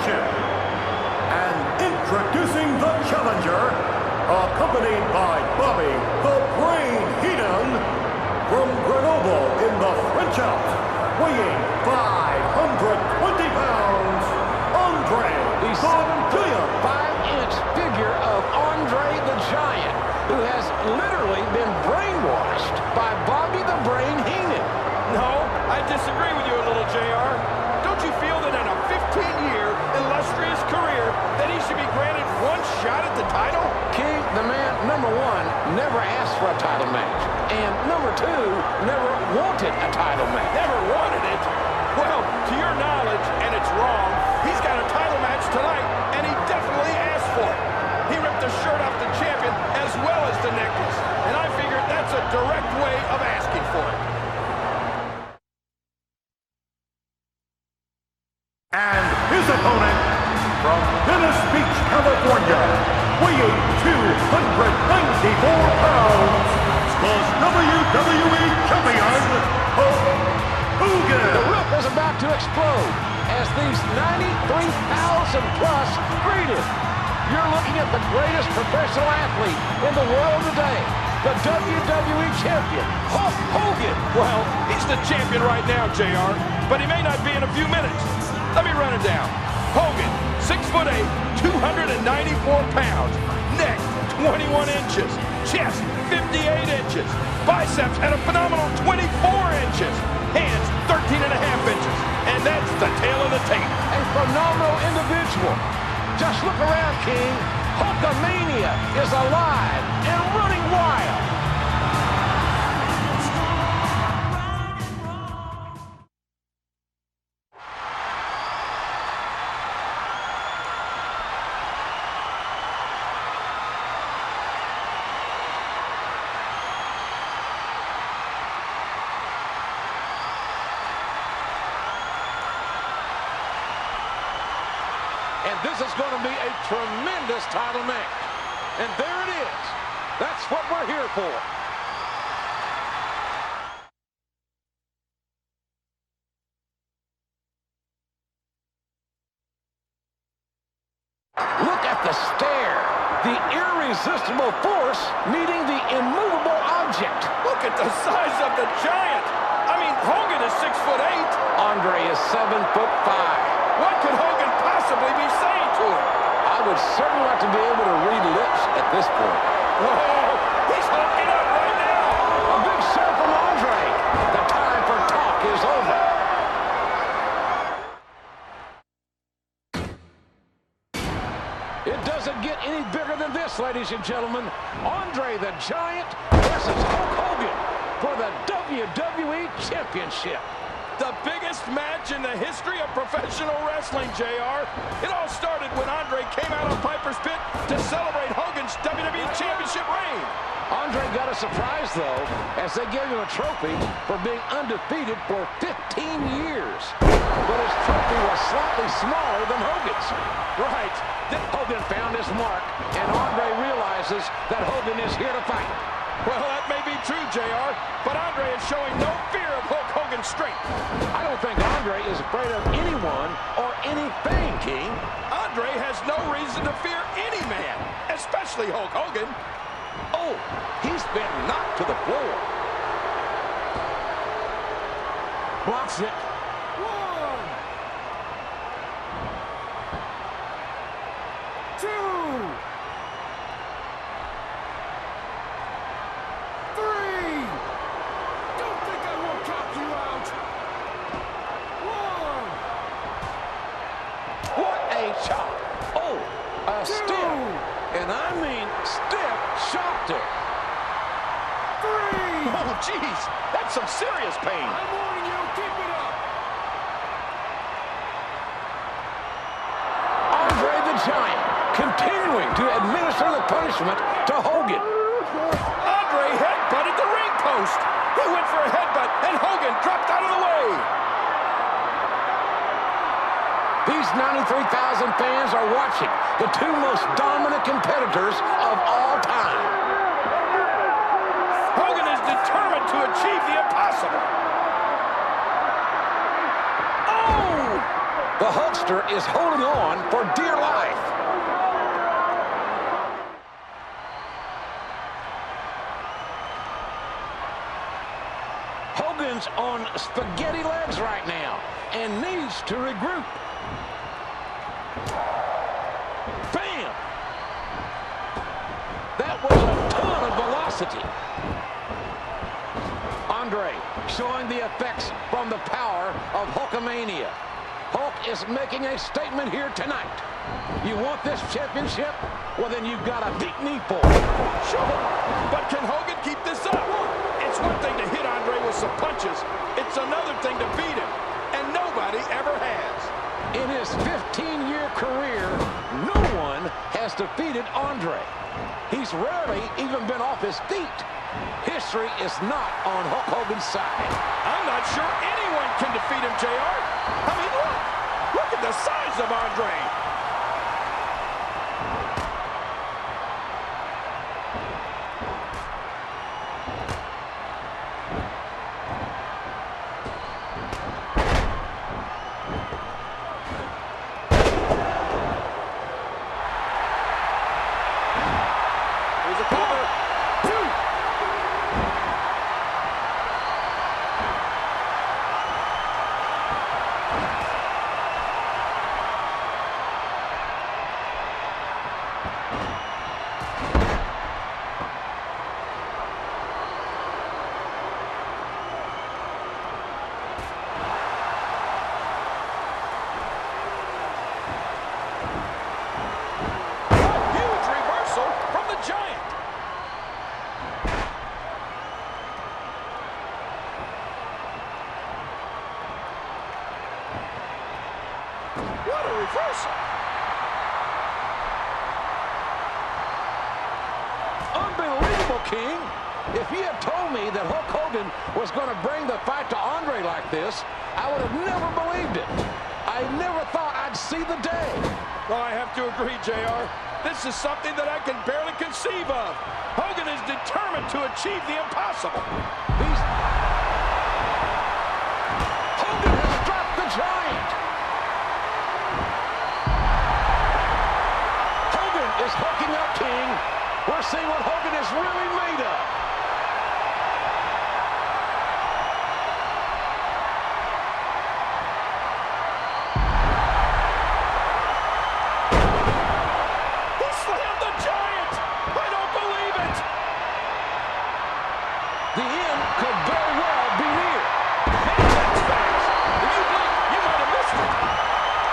Championship. And introducing the challenger, accompanied by Bobby the Brain Heenan from Grenoble in the French Alps, weighing 520 pounds, Andre the Giant. 5-inch figure of Andre the Giant, who has literally been brainwashed by Bobby the Brain Heenan. No, I disagree with you a little, JR. Don't you feel that in a 15-year illustrious career that he should be granted one shot at the title? King, the man, number one, never asked for a title match. And number two, never wanted a title match. Never wanted it? Well, to your knowledge, and it's wrong, he's got a title match tonight, and he definitely asked for it. He ripped the shirt off the champion as well as the necklace, and I figured that's a direct way of asking for it. And his opponent, from Venice Beach, California, weighing 294 pounds, the WWE Champion, Hulk Hogan. The roof is about to explode as these 93,000 plus greet him. You're looking at the greatest professional athlete in the world today, the WWE Champion, Hulk Hogan. Well, he's the champion right now, JR, but he may not be in a few minutes. Let me run it down. Hogan, 6'8", 294 pounds. Neck, 21 inches. Chest, 58 inches. Biceps at a phenomenal 24 inches. Hands, 13.5 inches. And that's the tail of the tape. A phenomenal individual. Just look around, King. Hulkamania is alive and running wild. And this is going to be a tremendous title match. And there it is. That's what we're here for. Look at the stare. The irresistible force meeting the immovable object. Look at the size of the giant. I mean, Hogan is 6'8". Andre is 7'5". What could Hogan possibly be saying to him? I would certainly like to be able to read lips at this point. Oh, he's hulking up right now. A big serve from Andre. The time for talk is over. It doesn't get any bigger than this, ladies and gentlemen. Andre the Giant versus Hulk Hogan for the WWE Championship. The biggest match in the history of professional wrestling, JR. It all started when Andre came out of Piper's Pit to celebrate Hogan's WWE Championship reign. Andre got a surprise, though, as they gave him a trophy for being undefeated for 15 years. But his trophy was slightly smaller than Hogan's. Right. Then Hogan found his mark, and Andre realizes that Hogan is here to fight. Well, that may be true, JR, but Andre is showing no fear of Hulk Hogan's strength. I don't think Andre is afraid of anyone or anything, King. Andre has no reason to fear any man, especially Hulk Hogan. Oh, he's been knocked to the floor. Blocks it. 1, 2, 3. Don't think I won't knock you out. 1. What a chop. Oh, a stiff. And I mean stiff shocker. 3. Oh, jeez, that's some serious pain. I'm warning you, keep it up. Andre the Giant continuing to administer the punishment to Hogan. Andre headbutted the ring post. He went for a headbutt, and Hogan dropped out of the way. These 93,000 fans are watching the two most dominant competitors of all time. Hogan is determined to achieve the impossible. Oh! The Hulkster is holding on for dear life. Hogan's on spaghetti legs right now and needs to regroup. Bam! That was a ton of velocity. Andre showing the effects from the power of Hulkamania. Hulk is making a statement here tonight. You want this championship? Well, then you've got a deep knee for it. Sure, but can Hogan keep this up? It's one thing to hit Andre with some punches. It's another thing to beat him, and nobody ever has. In his 15-year career, no one has defeated Andre. He's rarely even been off his feet. History is not on Hulk Hogan's side. I'm not sure anyone can defeat him, JR. I mean, look at the size of Andre. Here's a cover. 2. Huge reversal from the Giant. What a reversal. Unbelievable, King. If you had told me that Hulk Hogan was going to bring the fight to Andre like this, I would have never believed it. I never thought I'd see the day. Well, I have to agree, JR. This is something that I can barely conceive of. Hogan is determined to achieve the impossible. Hogan has dropped the Giant. Hogan is hooking up, King. We're seeing what Hogan is really made of. He slammed the Giant. I don't believe it. The end could very well be near. Man, that's fast. If you blink, you might have missed it.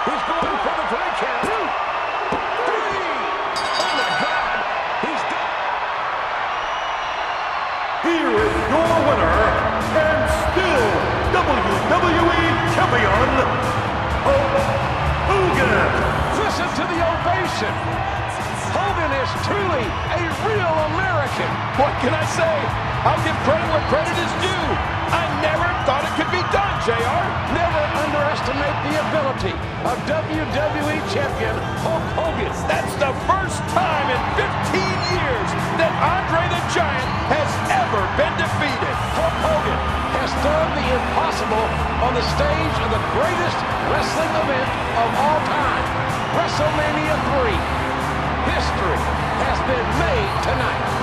He's going for the 3 count. 2, 3. Oh, my God. He's done. Here is your winner, and still WWE Champion, Hulk Hogan. Listen to the ovation. Hogan is truly a real American. What can I say? I'll give credit where credit is due. I never thought it could be done, JR. Never underestimate the ability of WWE Champion Hulk Hogan. That's the first time in 15 years that Andre the Giant has ever been defeated. Hulk Hogan has done the impossible on the stage of the greatest wrestling event of all time, WrestleMania 3. History has been made tonight.